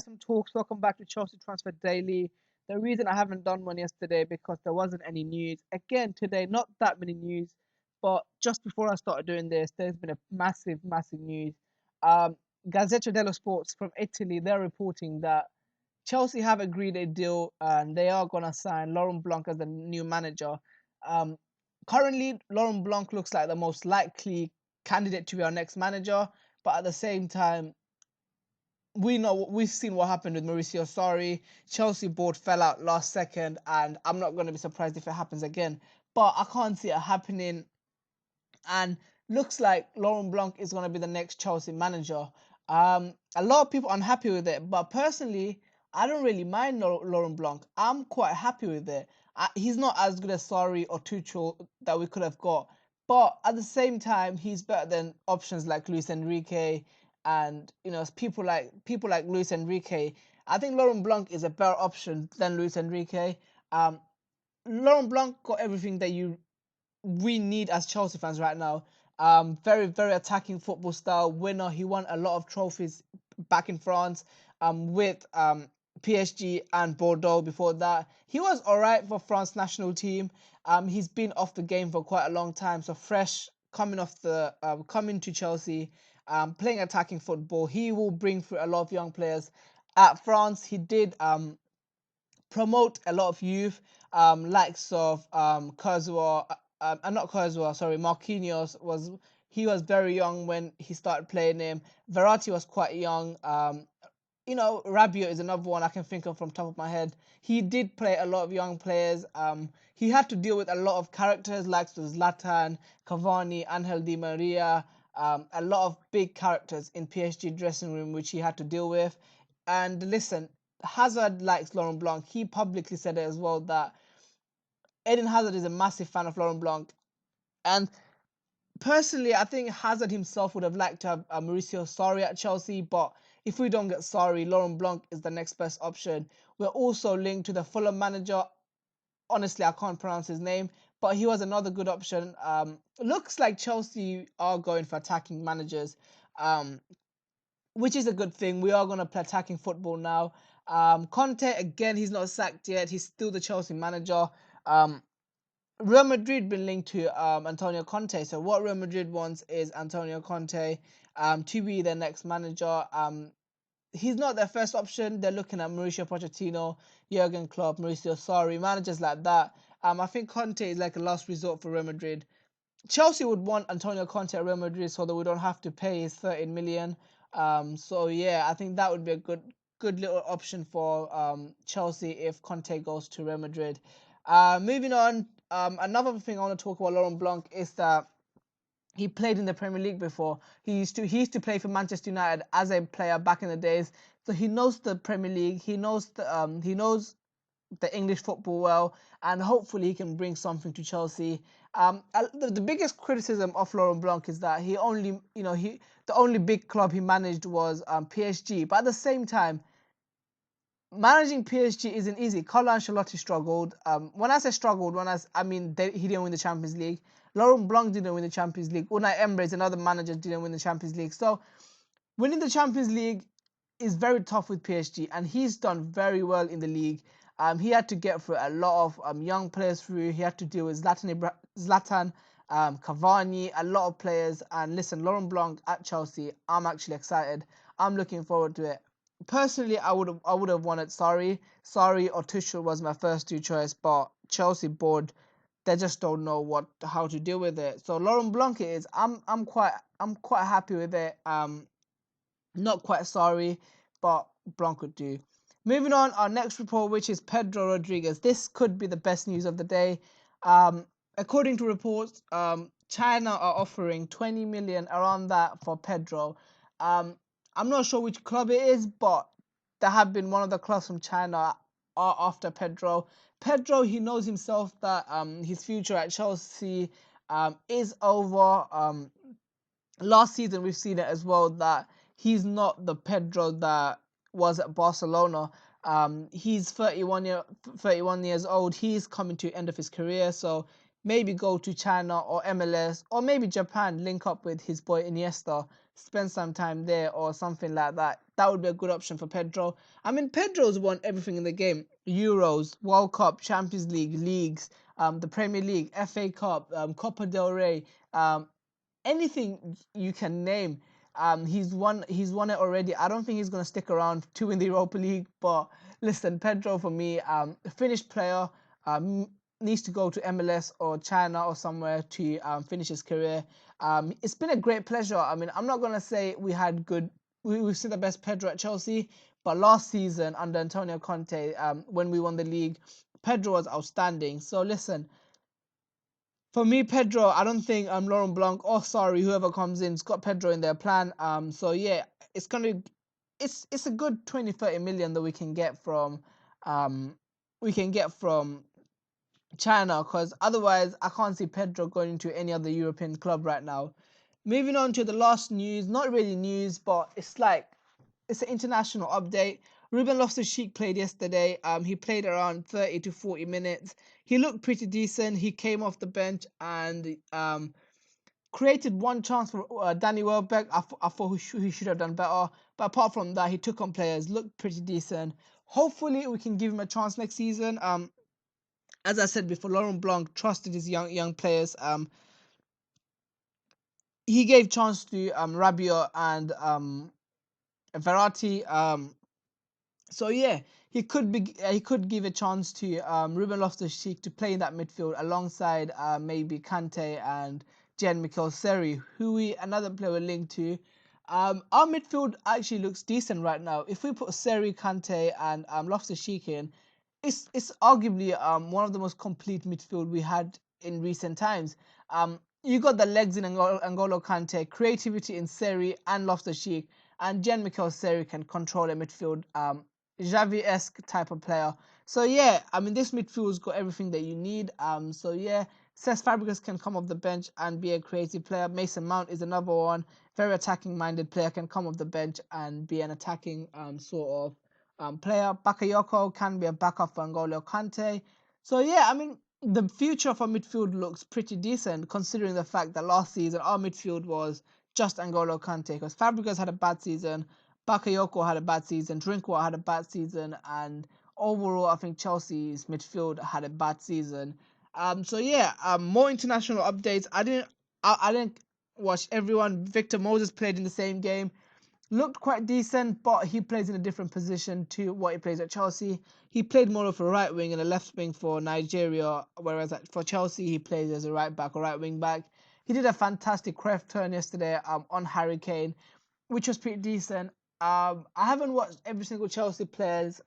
some talks. Welcome back to Chelsea Transfer Daily. The reason I haven't done one yesterday because there wasn't any news. Again, today, not that many news, but just before I started doing this, there's been a massive, massive news. Um, Gazzetta dello Sports from Italy, they're reporting that Chelsea have agreed a deal and they are gonna sign Laurent Blanc as the new manager. Um, Currently, Laurent Blanc looks like the most likely candidate to be our next manager, but at the same time, we've seen what happened with Mauricio Sarri. Chelsea board fell out last second, and I'm not going to be surprised if it happens again. But I can't see it happening, and looks like Laurent Blanc is going to be the next Chelsea manager. A lot of people are unhappy with it, but personally, I don't really mind Laurent Blanc. I'm quite happy with it. He's not as good as Sarri or Tuchel that we could have got, but at the same time, he's better than options like Luis Enrique and people like Luis Enrique. I think Laurent Blanc is a better option than Luis Enrique. Um, Laurent Blanc got everything that we need as Chelsea fans right now. Very, very attacking football style winner. He won a lot of trophies back in France with PSG and Bordeaux before that. He was alright for France national team. He's been off the game for quite a long time, so fresh coming to Chelsea, playing attacking football. He will bring through a lot of young players. At France, he did promote a lot of youth, likes of Kurzawa, not Kurzawa, sorry, Marquinhos was very young when he started playing him. Verratti was quite young. Rabiot is another one I can think of from top of my head. He did play a lot of young players. He had to deal with a lot of characters like Zlatan, Cavani, Angel Di Maria, a lot of big characters in PSG dressing room which he had to deal with. And listen, Hazard likes Laurent Blanc. He publicly said it as well that Eden Hazard is a massive fan of Laurent Blanc. And personally, I think Hazard himself would have liked to have Mauricio Sarri at Chelsea, but if we don't get Sarri, Laurent Blanc is the next best option. We're also linked to the Fulham manager. Honestly, I can't pronounce his name, but he was another good option. Looks like Chelsea are going for attacking managers, which is a good thing. We are going to play attacking football now. Conte, again, he's not sacked yet. He's still the Chelsea manager. Real Madrid been linked to Antonio Conte. So what Real Madrid wants is Antonio Conte to be their next manager. He's not their first option. They're looking at Mauricio Pochettino, Jurgen Klopp, Mauricio Sarri, managers like that. I think Conte is like a last resort for Real Madrid. Chelsea would want Antonio Conte at Real Madrid so that we don't have to pay his 13 million. So yeah, I think that would be a good little option for Chelsea if Conte goes to Real Madrid. Moving on, another thing I want to talk about Laurent Blanc is that he played in the Premier League before. He used to play for Manchester United as a player back in the days, so he knows the Premier League. He knows the English football well, and hopefully he can bring something to Chelsea. The biggest criticism of Laurent Blanc is that the only big club he managed was PSG. But at the same time, managing PSG isn't easy. Carlo Ancelotti struggled. When I say struggled, he didn't win the Champions League. Laurent Blanc didn't win the Champions League. Unai Emery is another manager didn't win the Champions League. So winning the Champions League is very tough with PSG, and he's done very well in the league. He had to get through a lot of young players through. He had to deal with Zlatan, Cavani, a lot of players. And listen, Laurent Blanc at Chelsea, I'm actually excited. I'm looking forward to it. Personally, I would have wanted Sarri or Tuchel was my first two choice, but Chelsea board, they just don't know how to deal with it. So Laurent Blanc it is. I'm quite happy with it. Not quite sorry, but Blanc would do. Moving on, our next report, which is Pedro Rodriguez. This could be the best news of the day. According to reports, China are offering 20 million around that for Pedro. I'm not sure which club it is, but there have been one of the clubs from China are after Pedro. Pedro, he knows himself that his future at Chelsea is over. Last season we've seen it as well that he's not the Pedro that was at Barcelona. He's 31 years old. He's coming to the end of his career, so maybe go to China or MLS or maybe Japan, link up with his boy Iniesta, spend some time there or something like that. That would be a good option for Pedro. I mean, Pedro's won everything in the game: Euros, World Cup, Champions League, leagues, the Premier League, FA Cup, Copa del Rey, anything you can name. He's won it already. I don't think he's gonna stick around to win the Europa League. But listen, Pedro for me, a finished player, needs to go to MLS or China or somewhere to finish his career. It's been a great pleasure. I mean, I'm not gonna say we've seen the best Pedro at Chelsea, but last season under Antonio Conte, when we won the league, Pedro was outstanding. So listen, for me, Pedro, I don't think Laurent Blanc or sorry whoever comes in's got Pedro in their plan. So yeah, it's gonna it's a good 20-30 million that um we can get from China, because otherwise I can't see Pedro going to any other European club right now. Moving on to the last news, not really news, but it's an international update. Ruben Loftus-Cheek played yesterday. He played around 30 to 40 minutes. He looked pretty decent. He came off the bench and created one chance for Danny Welbeck. I thought he should have done better. But apart from that, he took on players, looked pretty decent. Hopefully, we can give him a chance next season. As I said before, Laurent Blanc trusted his young players. He gave chance to Rabiot and Verratti. So yeah, he could give a chance to Ruben Loftus-Cheek to play in that midfield alongside maybe Kante and Jean-Michel Seri, another player we're linked to. Our midfield actually looks decent right now. If we put Seri, Kante, and Loftus-Cheek in, it's arguably one of the most complete midfield we had in recent times. You got the legs in N'Golo Kante, creativity in Seri and Loftus-Cheek, and Jean-Michel Seri can control a midfield. Xavi-esque type of player. So yeah, I mean this midfield's got everything that you need. So yeah, Cesc Fabregas can come off the bench and be a creative player. Mason Mount is another one, very attacking minded player, can come off the bench and be an attacking sort of player. Bakayoko can be a backup for N'Golo Kante. So yeah, I mean the future of our midfield looks pretty decent considering the fact that last season our midfield was just N'Golo Kante, because Fabregas had a bad season, Bakayoko had a bad season, Drinkwater had a bad season, and overall, I think Chelsea's midfield had a bad season. So yeah, more international updates. I didn't watch everyone. Victor Moses played in the same game, looked quite decent, but he plays in a different position to what he plays at Chelsea. He played more of a right wing and a left wing for Nigeria, whereas for Chelsea he plays as a right back or right wing back. He did a fantastic Cruyff turn yesterday on Harry Kane, which was pretty decent. I haven't watched every single Chelsea player's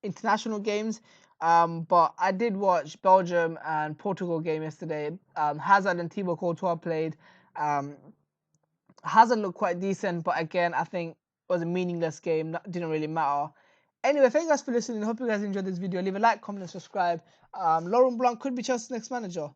international games, but I did watch Belgium and Portugal game yesterday. Hazard and Thibaut Courtois played. Um, Hazard looked quite decent, but again, I think it was a meaningless game. Didn't really matter. Anyway, thank you guys for listening. Hope you guys enjoyed this video. Leave a like, comment, and subscribe. Laurent Blanc could be Chelsea's next manager.